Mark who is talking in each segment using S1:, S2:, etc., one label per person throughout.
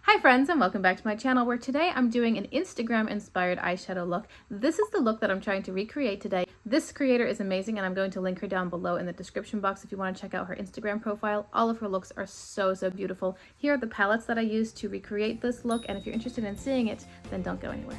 S1: Hi friends, and welcome back to my channel, where today I'm doing an Instagram inspired eyeshadow look. This is the look that I'm trying to recreate today. This creator is amazing, and I'm going to link her down below in the description box if you want to check out her Instagram profile. All of her looks are so beautiful. Here are the palettes that I used to recreate this look, and if you're interested in seeing it, then don't go anywhere.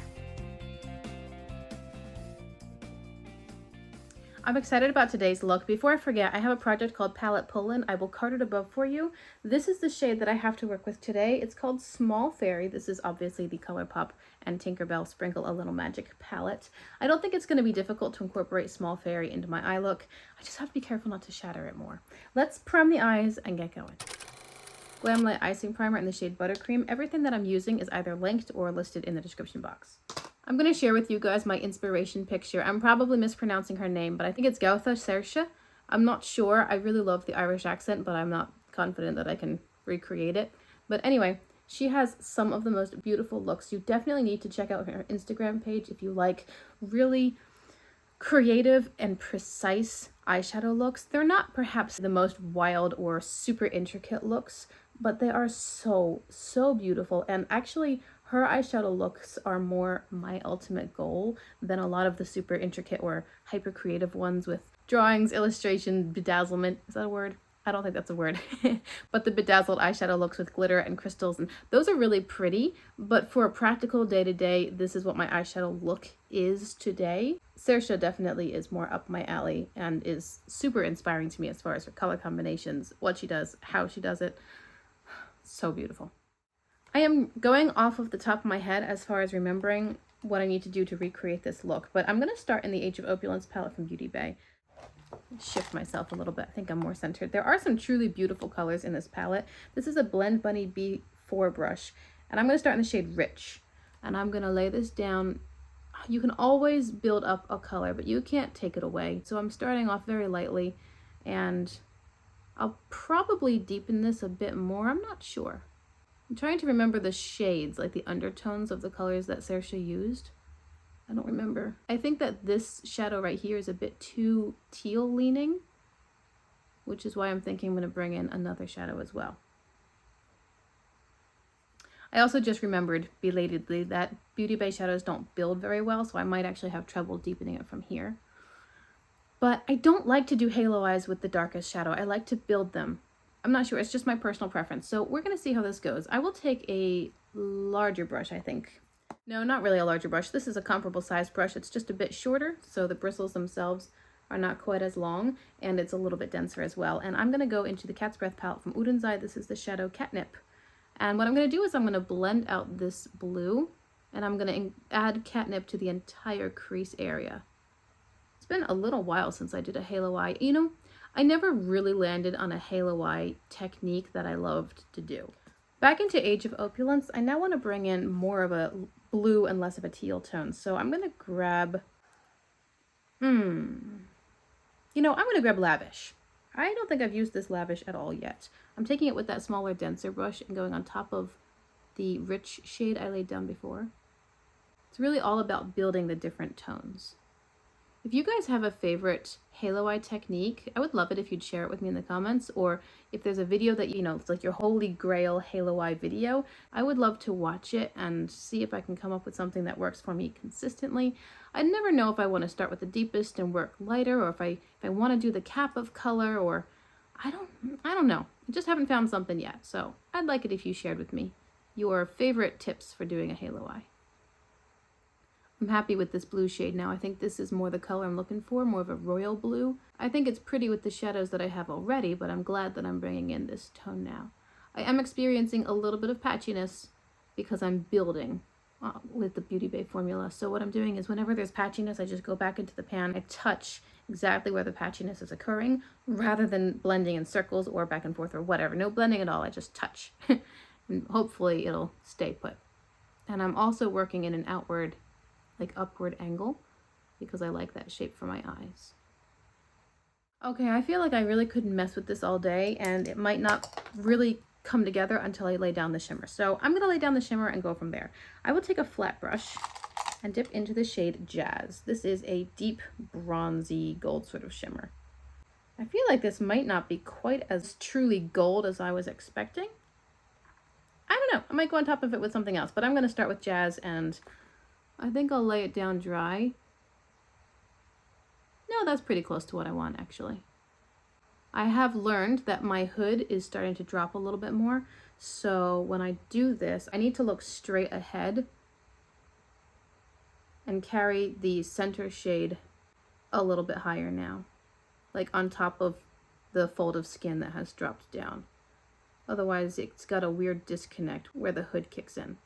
S1: I'm excited about today's look. Before I forget, I have a project called Palette Pull-In. I will card it above for you. This is the shade that I have to work with today. It's called Small Fairy. This is obviously the ColourPop and Tinkerbell Sprinkle a Little Magic palette. I don't think it's going to be difficult to incorporate Small Fairy into my eye look. I just have to be careful not to shatter it more. Let's prime the eyes and get going. Glamlight Icing Primer in the shade Buttercream. Everything that I'm using is either linked or listed in the description box. I'm going to share with you guys my inspiration picture. I'm probably mispronouncing her name, but I think it's Gautha Sersha. I'm not sure. I really love the Irish accent, but I'm not confident that I can recreate it. But anyway, she has some of the most beautiful looks. You definitely need to check out her Instagram page if you like really creative and precise eyeshadow looks. They're not perhaps the most wild or super intricate looks, but they are so beautiful. And actually, her eyeshadow looks are more my ultimate goal than a lot of the super intricate or hyper creative ones with drawings, illustration, bedazzlement. Is that a word? I don't think that's a word. But the bedazzled eyeshadow looks with glitter and crystals, and those are really pretty. But for a practical day-to-day, this is what my eyeshadow look is today. Sersha definitely is more up my alley and is super inspiring to me as far as her color combinations, what she does, how she does it. So beautiful. I am going off of the top of my head as far as remembering what I need to do to recreate this look, but I'm going to start in the Age of Opulence palette from Beauty Bay. Shift myself a little bit. I think I'm more centered. There are some truly beautiful colors in this palette. This is a Blend Bunny B4 brush, and I'm going to start in the shade Rich, and I'm going to lay this down. You can always build up a color, but you can't take it away. So I'm starting off very lightly, and I'll probably deepen this a bit more. I'm not sure. I'm trying to remember the shades, like the undertones of the colors that Sersha used. I don't remember. I think that this shadow right here is a bit too teal leaning, which is why I'm thinking I'm going to bring in another shadow as well. I also just remembered belatedly that Beauty Bay shadows don't build very well, so I might actually have trouble deepening it from here. But I don't like to do halo eyes with the darkest shadow. I like to build them. I'm not sure, it's just my personal preference. So we're gonna see how this goes. I will take a larger brush, I think. No, not really a larger brush. This is a comparable size brush. It's just a bit shorter, so the bristles themselves are not quite as long, and it's a little bit denser as well. And I'm gonna go into the Cat's Breath palette from Udenzai. This is the shadow Catnip. And what I'm gonna do is I'm gonna blend out this blue, and I'm gonna add Catnip to the entire crease area. It's been a little while since I did a halo eye. You know, I never really landed on a halo eye technique that I loved to do. Back into Age of Opulence, I now want to bring in more of a blue and less of a teal tone. So I'm going to grab, I'm going to grab Lavish. I don't think I've used this Lavish at all yet. I'm taking it with that smaller, denser brush and going on top of the rich shade I laid down before. It's really all about building the different tones. If you guys have a favorite halo eye technique, I would love it if you'd share it with me in the comments, or if there's a video that, it's like your holy grail halo eye video, I would love to watch it and see if I can come up with something that works for me consistently. I never know if I want to start with the deepest and work lighter, or if I want to do the cap of color, or I don't know. I just haven't found something yet. So I'd like it if you shared with me your favorite tips for doing a halo eye. I'm happy with this blue shade now. I think this is more the color I'm looking for, more of a royal blue. I think it's pretty with the shadows that I have already, but I'm glad that I'm bringing in this tone now. I am experiencing a little bit of patchiness because I'm building with the Beauty Bay formula. So what I'm doing is whenever there's patchiness, I just go back into the pan. I touch exactly where the patchiness is occurring rather than blending in circles or back and forth or whatever. No blending at all. I just touch and hopefully it'll stay put. And I'm also working in an outward, like upward angle, because I like that shape for my eyes. Okay, I feel like I really couldn't mess with this all day, and it might not really come together until I lay down the shimmer. So I'm gonna lay down the shimmer and go from there. I will take a flat brush and dip into the shade Jazz. This is a deep bronzy gold sort of shimmer. I feel like this might not be quite as truly gold as I was expecting. I don't know. I might go on top of it with something else, but I'm going to start with Jazz, and I think I'll lay it down dry. No, that's pretty close to what I want, actually. I have learned that my hood is starting to drop a little bit more, so when I do this, I need to look straight ahead and carry the center shade a little bit higher now, like on top of the fold of skin that has dropped down. Otherwise, it's got a weird disconnect where the hood kicks in.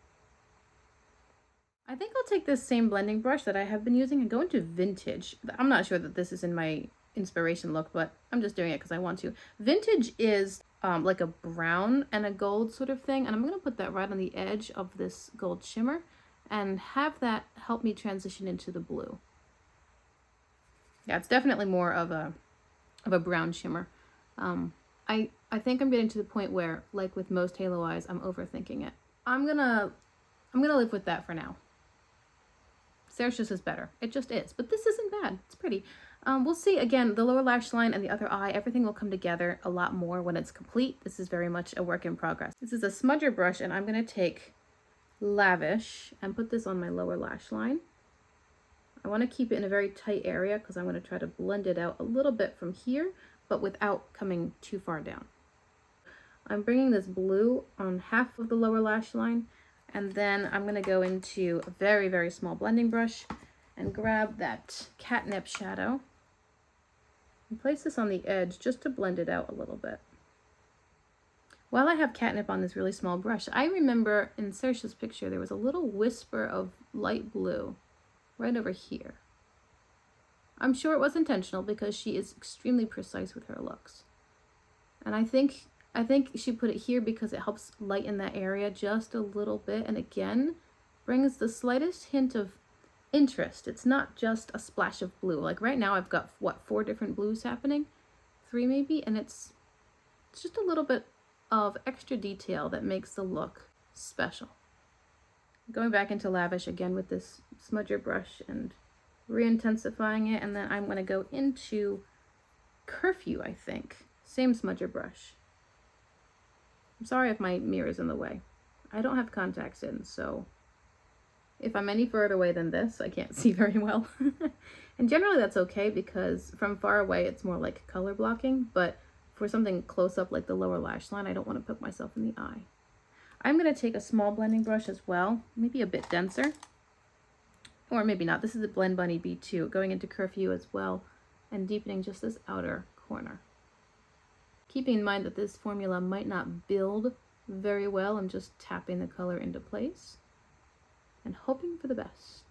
S1: I think I'll take this same blending brush that I have been using and go into Vintage. I'm not sure that this is in my inspiration look, but I'm just doing it because I want to. Vintage is like a brown and a gold sort of thing, and I'm going to put that right on the edge of this gold shimmer and have that help me transition into the blue. Yeah, it's definitely more of a brown shimmer. I think I'm getting to the point where, like with most halo eyes, I'm overthinking it. I'm gonna live with that for now. Saoirse's is better. It just is. But this isn't bad. It's pretty. We'll see. Again, the lower lash line and the other eye, everything will come together a lot more when it's complete. This is very much a work in progress. This is a smudger brush, and I'm going to take Lavish and put this on my lower lash line. I want to keep it in a very tight area because I'm going to try to blend it out a little bit from here, but without coming too far down. I'm bringing this blue on half of the lower lash line, and then I'm going to go into a very, very small blending brush and grab that Catnip shadow and place this on the edge just to blend it out a little bit. While I have Catnip on this really small brush, I remember in Saoirse's picture there was a little whisper of light blue right over here. I'm sure it was intentional because she is extremely precise with her looks. And I think she put it here because it helps lighten that area just a little bit, and again brings the slightest hint of interest. It's not just a splash of blue. Like right now I've got, what, 4 different blues happening? 3 maybe? And it's just a little bit of extra detail that makes the look special. Going back into Lavish again with this smudger brush and re-intensifying it, and then I'm going to go into Curfew, I think. Same smudger brush. I'm sorry if my mirror is in the way. I don't have contacts in, so if I'm any further away than this, I can't see very well. And generally that's okay because from far away it's more like color blocking, but for something close up like the lower lash line, I don't want to poke myself in the eye. I'm going to take a small blending brush as well, maybe a bit denser, or maybe not. This is a Blend Bunny B2, going into Curfew as well and deepening just this outer corner. Keeping in mind that this formula might not build very well, I'm just tapping the color into place and hoping for the best.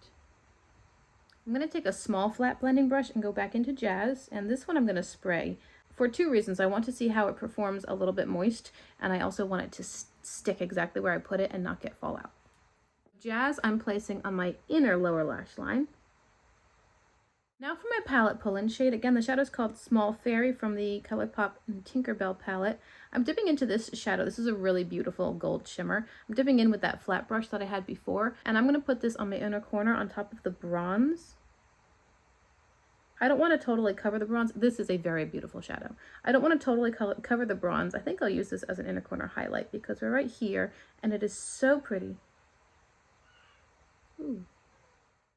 S1: I'm going to take a small flat blending brush and go back into Jazz, and this one I'm going to spray for 2 reasons. I want to see how it performs a little bit moist, and I also want it to stick exactly where I put it and not get fallout. Jazz I'm placing on my inner lower lash line. Now for my palette pull-in shade. Again, the shadow is called Small Fairy from the ColourPop and Tinkerbell palette. I'm dipping into this shadow. This is a really beautiful gold shimmer. I'm dipping in with that flat brush that I had before, and I'm going to put this on my inner corner on top of the bronze. I don't want to totally cover the bronze. This is a very beautiful shadow. I don't want to totally cover the bronze. I think I'll use this as an inner corner highlight because we're right here, and it is so pretty. Ooh.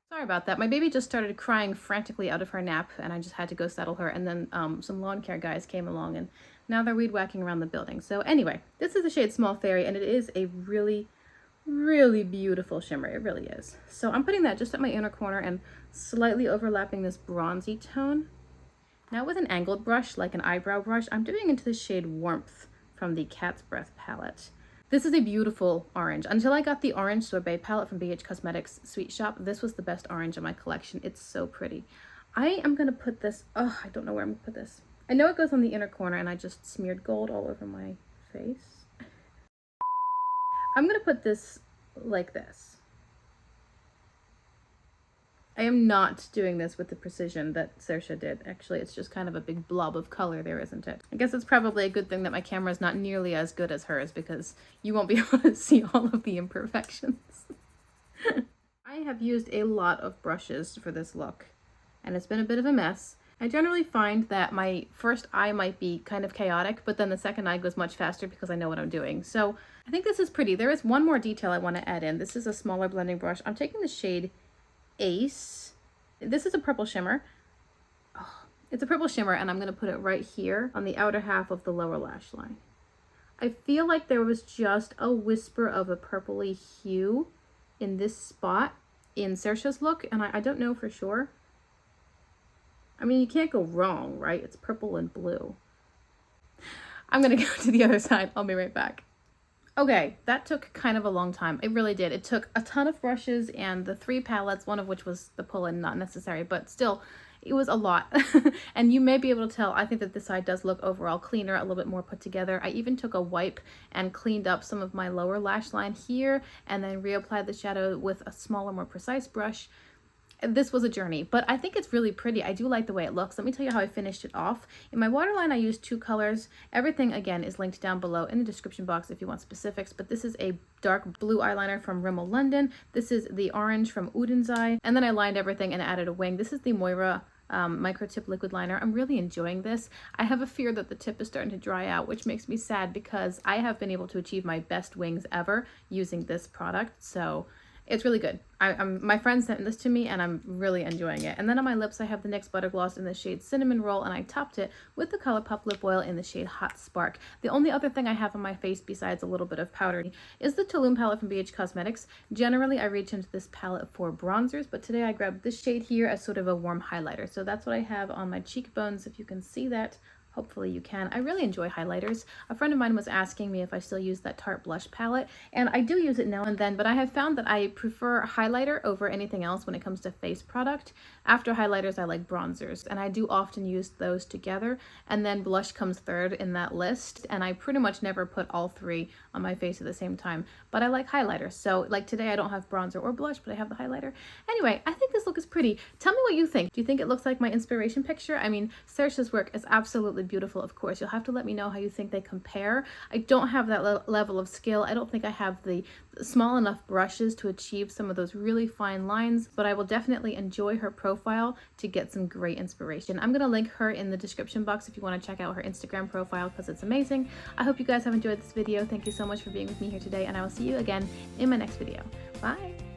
S1: Sorry about that. My baby just started crying frantically out of her nap, and I just had to go settle her, and then some lawn care guys came along, and now they're weed whacking around the building. So anyway, this is the shade Small Fairy, and it is a really, really beautiful shimmer. It really is. So I'm putting that just at my inner corner and slightly overlapping this bronzy tone. Now with an angled brush, like an eyebrow brush, I'm dipping into the shade Warmth from the Cat's Breath palette. This is a beautiful orange. Until I got the orange sorbet palette from BH Cosmetics Sweet Shop, this was the best orange in my collection. It's so pretty. I am going to put this, I don't know where I'm going to put this. I know it goes on the inner corner, and I just smeared gold all over my face. I'm going to put this like this. I am not doing this with the precision that Saoirse did. Actually, it's just kind of a big blob of color there, isn't it? I guess it's probably a good thing that my camera is not nearly as good as hers because you won't be able to see all of the imperfections. I have used a lot of brushes for this look, and it's been a bit of a mess. I generally find that my first eye might be kind of chaotic, but then the second eye goes much faster because I know what I'm doing. So I think this is pretty. There is one more detail I want to add in. This is a smaller blending brush. I'm taking the shade Ace. This is a purple shimmer. Oh, it's a purple shimmer, and I'm going to put it right here on the outer half of the lower lash line. I feel like there was just a whisper of a purpley hue in this spot in Saoirse's look, and I don't know for sure. I mean, you can't go wrong, right? It's purple and blue. I'm going to go to the other side. I'll be right back. Okay, that took kind of a long time. It really did. It took a ton of brushes and the 3 palettes, one of which was the pull-in, not necessary, but still, it was a lot. And you may be able to tell, I think that this side does look overall cleaner, a little bit more put together. I even took a wipe and cleaned up some of my lower lash line here and then reapplied the shadow with a smaller, more precise brush. This was a journey, but I think it's really pretty. I do like the way it looks. Let me tell you how I finished it off. In my waterline, I used 2 colors. Everything, again, is linked down below in the description box if you want specifics, but this is a dark blue eyeliner from Rimmel London. This is the orange from Udenzai, and then I lined everything and added a wing. This is the Moira micro tip liquid liner. I'm really enjoying this. I have a fear that the tip is starting to dry out, which makes me sad because I have been able to achieve my best wings ever using this product, so it's really good. My friend sent this to me and I'm really enjoying it. And then on my lips, I have the NYX Butter Gloss in the shade Cinnamon Roll, and I topped it with the ColourPop Lip Oil in the shade Hot Spark. The only other thing I have on my face besides a little bit of powder is the Tulum palette from BH Cosmetics. Generally, I reach into this palette for bronzers, but today I grabbed this shade here as sort of a warm highlighter. So that's what I have on my cheekbones, if you can see that. Hopefully you can. I really enjoy highlighters. A friend of mine was asking me if I still use that Tarte blush palette, and I do use it now and then, but I have found that I prefer highlighter over anything else when it comes to face product. After highlighters, I like bronzers, and I do often use those together, and then blush comes third in that list, and I pretty much never put all 3 on my face at the same time, but I like highlighters. So like today, I don't have bronzer or blush, but I have the highlighter. Anyway, I think this look is pretty. Tell me what you think. Do you think it looks like my inspiration picture? I mean, Saoirse's work is absolutely beautiful, of course. You'll have to let me know how you think they compare. I don't have that level of skill. I don't think I have the small enough brushes to achieve some of those really fine lines, but I will definitely enjoy her profile to get some great inspiration. I'm going to link her in the description box if you want to check out her Instagram profile because it's amazing. I hope you guys have enjoyed this video. Thank you so much for being with me here today, and I will see you again in my next video. Bye!